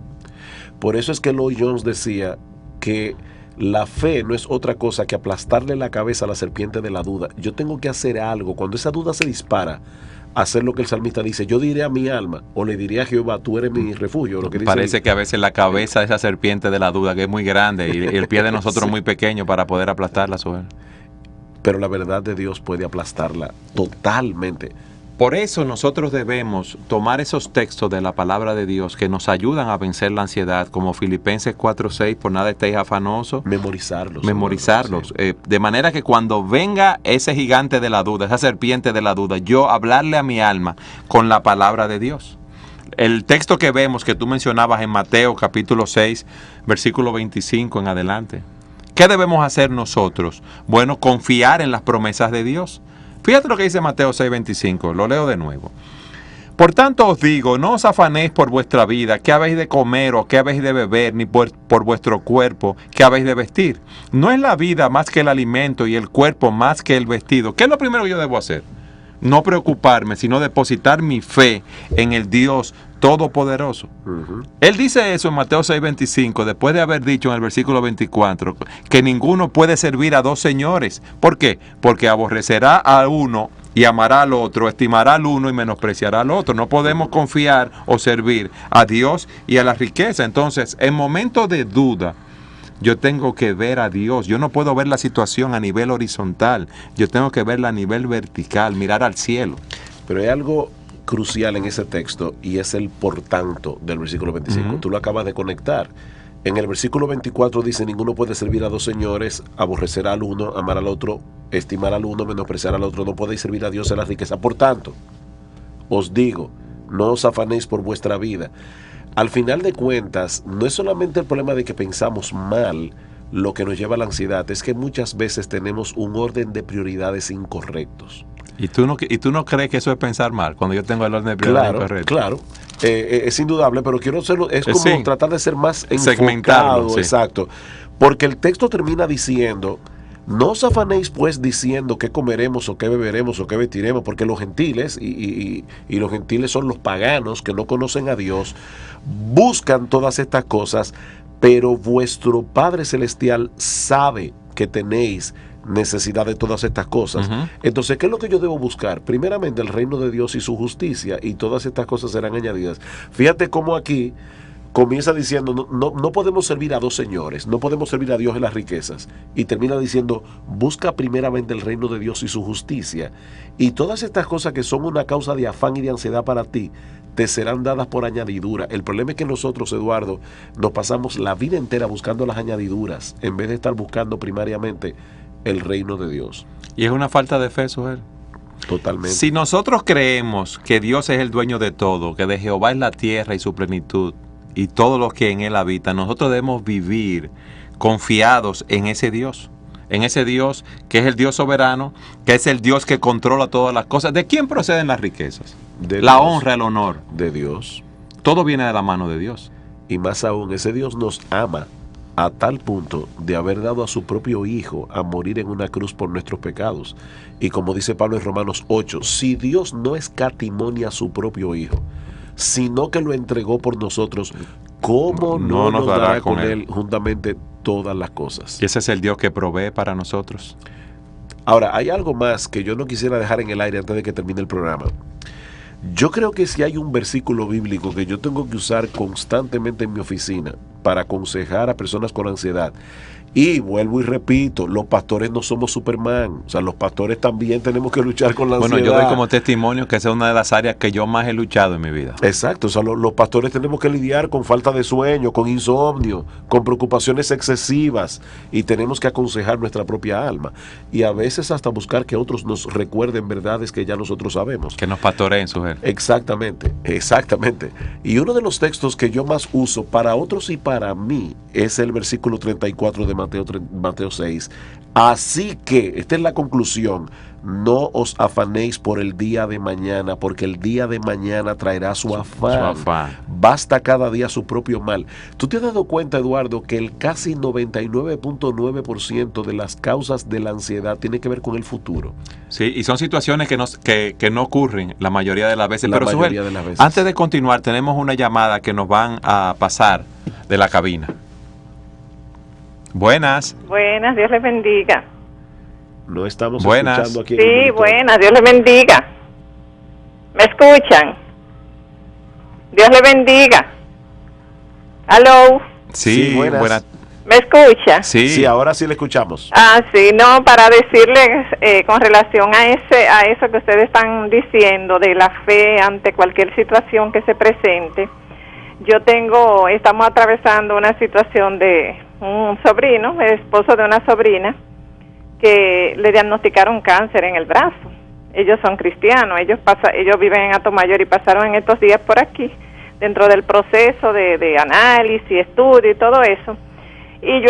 Por eso es que Lloyd Jones decía que la fe no es otra cosa que aplastarle la cabeza a la serpiente de la duda. Yo tengo que hacer algo. Cuando esa duda se dispara, hacer lo que el salmista dice, yo diré a mi alma, o le diré a Jehová, tú eres mi refugio. Lo que dice Parece que a veces la cabeza de esa serpiente de la duda, que es muy grande, y el pie de nosotros Sí. muy pequeño para poder aplastarla, Sujel. Pero la verdad de Dios puede aplastarla totalmente. Por eso nosotros debemos tomar esos textos de la palabra de Dios que nos ayudan a vencer la ansiedad, como Filipenses 4:6, por nada estéis afanosos. Memorizarlos. Sí. De manera que cuando venga ese gigante de la duda, esa serpiente de la duda, yo hablarle a mi alma con la palabra de Dios. El texto que vemos, que tú mencionabas en Mateo capítulo 6, versículo 25 en adelante. ¿Qué debemos hacer nosotros? Bueno, confiar en las promesas de Dios. Fíjate lo que dice Mateo 6:25, lo leo de nuevo. Por tanto os digo, no os afanéis por vuestra vida, qué habéis de comer o qué habéis de beber, ni por vuestro cuerpo, qué habéis de vestir. ¿No es la vida más que el alimento y el cuerpo más que el vestido? ¿Qué es lo primero que yo debo hacer? No preocuparme, sino depositar mi fe en el Dios Todopoderoso. Él dice eso en Mateo 6:25, después de haber dicho en el versículo 24 que ninguno puede servir a dos señores. ¿Por qué? Porque aborrecerá a uno y amará al otro, estimará al uno y menospreciará al otro. No podemos confiar o servir a Dios y a la riqueza. Entonces, en momentos de duda, yo tengo que ver a Dios. Yo no puedo ver la situación a nivel horizontal. Yo tengo que verla a nivel vertical, mirar al cielo. Pero hay algo crucial en ese texto y es el por tanto del versículo 25. Tú lo acabas de conectar. En el versículo 24 dice, ninguno puede servir a dos señores, aborrecerá al uno, amar al otro, estimar al uno, menospreciar al otro. No podéis servir a Dios en la riqueza. Por tanto, os digo, no os afanéis por vuestra vida. Al final de cuentas, no es solamente el problema de que pensamos mal lo que nos lleva a la ansiedad, es que muchas veces tenemos un orden de prioridades incorrectos. ¿Y tú no crees que eso es pensar mal? Cuando yo tengo el orden de prioridades incorrecto. Claro, es indudable, pero quiero hacerlo, es como Sí. tratar de ser más Segmentarlo, enfocado, sí. exacto. Porque el texto termina diciendo, no os afanéis pues diciendo qué comeremos o qué beberemos o qué vestiremos, porque los gentiles, y los gentiles son los paganos que no conocen a Dios, buscan todas estas cosas, pero vuestro Padre Celestial sabe que tenéis necesidad de todas estas cosas. Entonces, ¿qué es lo que yo debo buscar? Primeramente, el reino de Dios y su justicia, y todas estas cosas serán añadidas. Fíjate cómo aquí comienza diciendo, no podemos servir a dos señores, no podemos servir a Dios en las riquezas. Y termina diciendo, busca primeramente el reino de Dios y su justicia. Y todas estas cosas que son una causa de afán y de ansiedad para ti, te serán dadas por añadidura. El problema es que nosotros, Eduardo, nos pasamos la vida entera buscando las añadiduras, en vez de estar buscando primariamente el reino de Dios. Y es una falta de fe, Sujel. Totalmente. Si nosotros creemos que Dios es el dueño de todo, que de Jehová es la tierra y su plenitud, y todo lo que en él habita, nosotros debemos vivir confiados en ese Dios que es el Dios soberano, que es el Dios que controla todas las cosas. ¿De quién proceden las riquezas? De La Dios. honra, el honor. De Dios. Todo viene de la mano de Dios. Y más aún, ese Dios nos ama a tal punto de haber dado a su propio Hijo a morir en una cruz por nuestros pecados. Y como dice Pablo en Romanos 8, si Dios no escatimonia a su propio Hijo, sino que lo entregó por nosotros, ¿cómo no nos dará con él juntamente todas las cosas? Y ese es el Dios que provee para nosotros. Ahora, hay algo más que yo no quisiera dejar en el aire antes de que termine el programa. Yo creo que si hay un versículo bíblico que yo tengo que usar constantemente en mi oficina para aconsejar a personas con ansiedad, y vuelvo y repito, los pastores no somos Superman, o sea, los pastores también tenemos que luchar con la ansiedad. Bueno, yo doy como testimonio que esa es una de las áreas que yo más he luchado en mi vida. Exacto, o sea, los pastores tenemos que lidiar con falta de sueño, con insomnio, con preocupaciones excesivas, y tenemos que aconsejar nuestra propia alma, y a veces hasta buscar que otros nos recuerden verdades que ya nosotros sabemos. Que nos pastoreen, Sujel. Exactamente, exactamente. Y uno de los textos que yo más uso para otros y para mí es el versículo 34 de Mateo 6. Así que, esta es la conclusión, no os afanéis por el día de mañana, porque el día de mañana traerá su afán. Basta cada día su propio mal. ¿Tú te has dado cuenta, Eduardo, que el casi 99.9% de las causas de la ansiedad tiene que ver con el futuro? Sí, y son situaciones que no ocurren la mayoría de las veces. La Pero mayoría Suhel, de las veces. antes de continuar, tenemos una llamada que nos van a pasar de la cabina. Buenas. Buenas, Dios les bendiga. No estamos Buenas. escuchando aquí. Sí, buenas, Dios les bendiga. ¿Me escuchan? Dios les bendiga. ¿Aló? Sí, Sí, buenas. ¿Me escucha? Sí. Sí, ahora sí le escuchamos. Ah, sí, no, para decirles con relación a eso que ustedes están diciendo de la fe ante cualquier situación que se presente. Estamos atravesando una situación de un sobrino, el esposo de una sobrina, que le diagnosticaron cáncer en el brazo. Ellos son cristianos, ellos viven en Atomayor y pasaron en estos días por aquí, dentro del proceso de análisis, estudio y todo eso. Y yo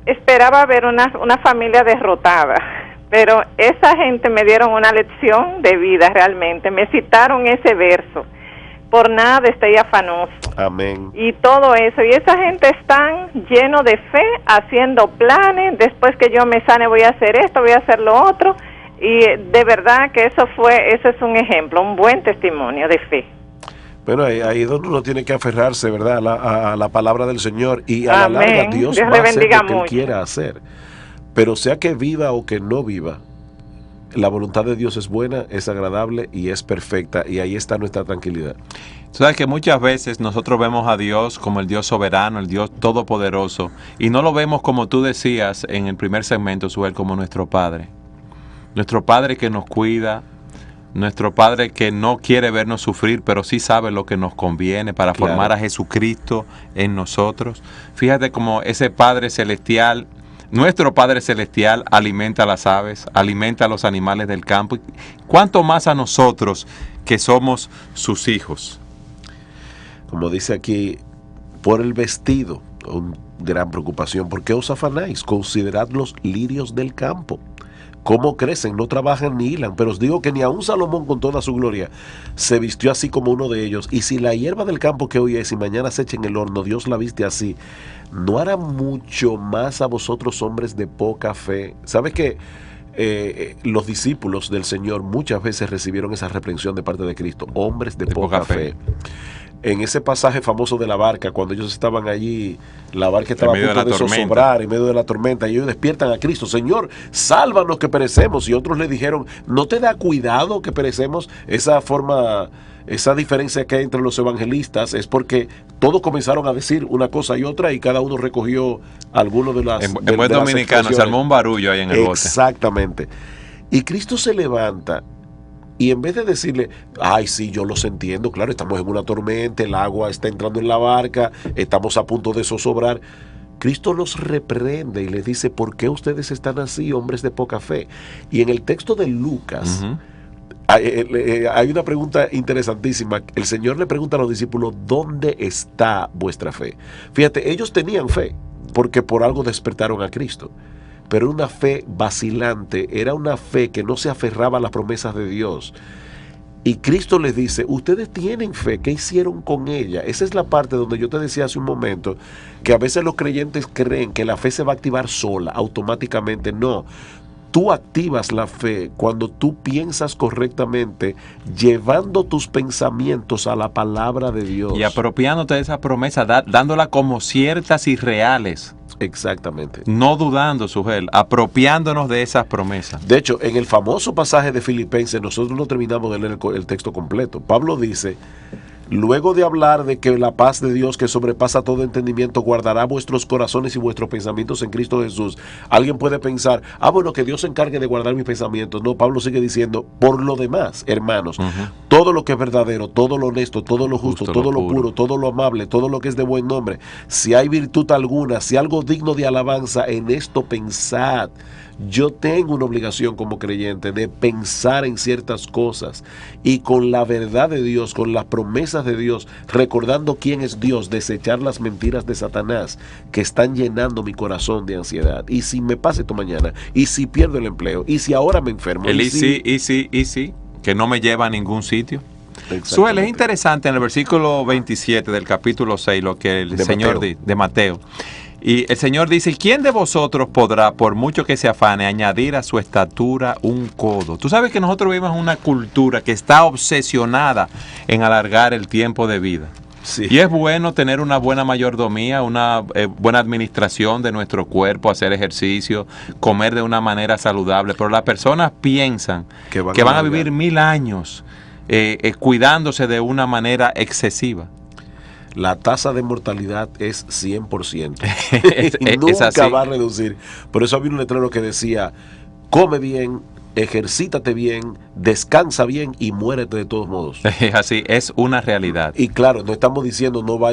esperaba ver una familia derrotada, pero esa gente me dieron una lección de vida realmente, me citaron ese verso, por nada estéis afanosos. Amén. Y todo eso, y esa gente están lleno de fe, haciendo planes, después que yo me sane voy a hacer esto, voy a hacer lo otro, y de verdad que ese es un ejemplo, un buen testimonio de fe. Bueno, ahí es donde uno tiene que aferrarse, ¿verdad? A la palabra del Señor, y a Amén. la larga Dios Dios va le a hacer bendiga lo que Él mucho. quiera hacer. Pero sea que viva o que no viva, la voluntad de Dios es buena, es agradable y es perfecta, y ahí está nuestra tranquilidad. Tú sabes que muchas veces nosotros vemos a Dios como el Dios soberano, el Dios todopoderoso, y no lo vemos como tú decías en el primer segmento, Suhel, como nuestro Padre. Nuestro Padre que nos cuida, nuestro Padre que no quiere vernos sufrir, pero sí sabe lo que nos conviene para Claro. formar a Jesucristo en nosotros. Fíjate cómo ese Padre celestial, nuestro Padre celestial, alimenta a las aves, alimenta a los animales del campo. ¿Cuánto más a nosotros que somos sus hijos? Como dice aquí, por el vestido, una gran preocupación. ¿Por qué os afanáis? Considerad los lirios del campo. ¿Cómo crecen? No trabajan ni hilan, pero os digo que ni aun Salomón con toda su gloria se vistió así como uno de ellos. Y si la hierba del campo que hoy es y mañana se echa en el horno, Dios la viste así, ¿no hará mucho más a vosotros, hombres de poca fe? ¿Sabes que los discípulos del Señor muchas veces recibieron esa reprensión de parte de Cristo? Hombres de poca fe. En ese pasaje famoso de la barca, cuando ellos estaban allí, la barca estaba a punto de zozobrar en medio de la tormenta, y ellos despiertan a Cristo: Señor, sálvanos que perecemos. Y otros le dijeron: ¿no te da cuidado que perecemos? Esa diferencia que hay entre los evangelistas es porque todos comenzaron a decir una cosa y otra, y cada uno recogió alguno de las. En buen dominicano se armó un barullo ahí en el bote. Exactamente. Y Cristo se levanta. Y en vez de decirle: ay, sí, yo los entiendo, claro, estamos en una tormenta, el agua está entrando en la barca, estamos a punto de zozobrar, Cristo los reprende y les dice: ¿por qué ustedes están así, hombres de poca fe? Y en el texto de Lucas, hay una pregunta interesantísima. El Señor le pregunta a los discípulos: ¿dónde está vuestra fe? Fíjate, ellos tenían fe porque por algo despertaron a Cristo, pero una fe vacilante, era una fe que no se aferraba a las promesas de Dios. Y Cristo les dice: ustedes tienen fe, ¿qué hicieron con ella? Esa es la parte donde yo te decía hace un momento, que a veces los creyentes creen que la fe se va a activar sola, automáticamente. No, tú activas la fe cuando tú piensas correctamente, llevando tus pensamientos a la palabra de Dios. Y apropiándote de esa promesa, dándola como ciertas y reales. Exactamente. No dudando, Suhel, apropiándonos de esas promesas. De hecho, en el famoso pasaje de Filipenses, nosotros no terminamos de leer el texto completo. Pablo dice: luego de hablar de que la paz de Dios, que sobrepasa todo entendimiento, guardará vuestros corazones y vuestros pensamientos en Cristo Jesús. Alguien puede pensar: bueno, que Dios se encargue de guardar mis pensamientos. No, Pablo sigue diciendo: por lo demás, hermanos, todo lo que es verdadero, todo lo honesto, todo lo justo, Justo, todo lo lo puro. puro, todo lo amable, todo lo que es de buen nombre, si hay virtud alguna, si algo digno de alabanza, en esto pensad. Yo tengo una obligación como creyente de pensar en ciertas cosas y con la verdad de Dios, con las promesas de Dios, recordando quién es Dios, desechar las mentiras de Satanás que están llenando mi corazón de ansiedad. Y si me pasa esto mañana, y si pierdo el empleo, y si ahora me enfermo, El y si... easy, que no me lleva a ningún sitio. Exactamente. Suele, es interesante en el versículo 27 del capítulo 6 lo que el De Señor Mateo. dice, de Mateo. Y el Señor dice, ¿quién de vosotros podrá, por mucho que se afane, añadir a su estatura un codo? Tú sabes que nosotros vivimos en una cultura que está obsesionada en alargar el tiempo de vida. Sí. Y es bueno tener una buena mayordomía, una buena administración de nuestro cuerpo, hacer ejercicio, comer de una manera saludable, pero las personas piensan Que van que a van a alargar. vivir 1000 años cuidándose de una manera excesiva. La tasa de mortalidad es 100%. Es Nunca así. va a reducir. Por eso había un letrero que decía, come bien, ejercítate bien, descansa bien y muérete de todos modos. Es así, es una realidad. Y claro, no estamos diciendo no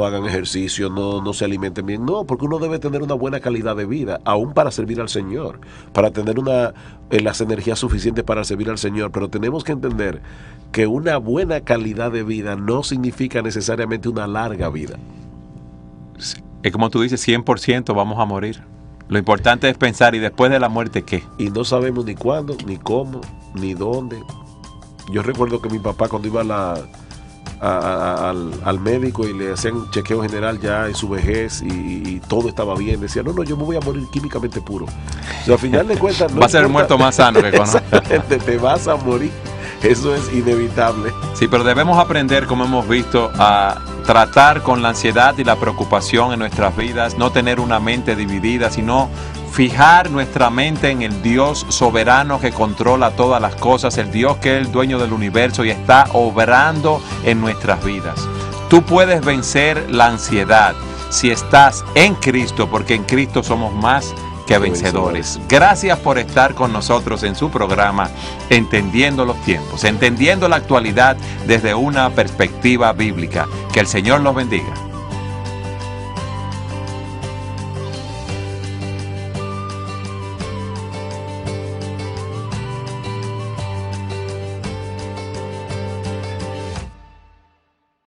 hagan ejercicio, no se alimenten bien. No, porque uno debe tener una buena calidad de vida, aún para servir al Señor, para tener las energías suficientes para servir al Señor. Pero tenemos que entender que una buena calidad de vida no significa necesariamente una larga vida. Es como tú dices, 100% vamos a morir. Lo importante es pensar, ¿y después de la muerte qué? Y no sabemos ni cuándo, ni cómo, ni dónde. Yo recuerdo que mi papá cuando iba al médico y le hacían un chequeo general ya en su vejez y todo estaba bien, decía, no, yo me voy a morir químicamente puro. O sea, al final de cuentas... No Va a ser el importa. muerto más sano que conozco. Exactamente, te vas a morir. Eso es inevitable. Sí, pero debemos aprender, como hemos visto, a tratar con la ansiedad y la preocupación en nuestras vidas, no tener una mente dividida, sino fijar nuestra mente en el Dios soberano que controla todas las cosas, el Dios que es el dueño del universo y está obrando en nuestras vidas. Tú puedes vencer la ansiedad si estás en Cristo, porque en Cristo somos más que vencedores. Gracias por estar con nosotros en su programa Entendiendo los Tiempos, entendiendo la actualidad desde una perspectiva bíblica. Que el Señor los bendiga.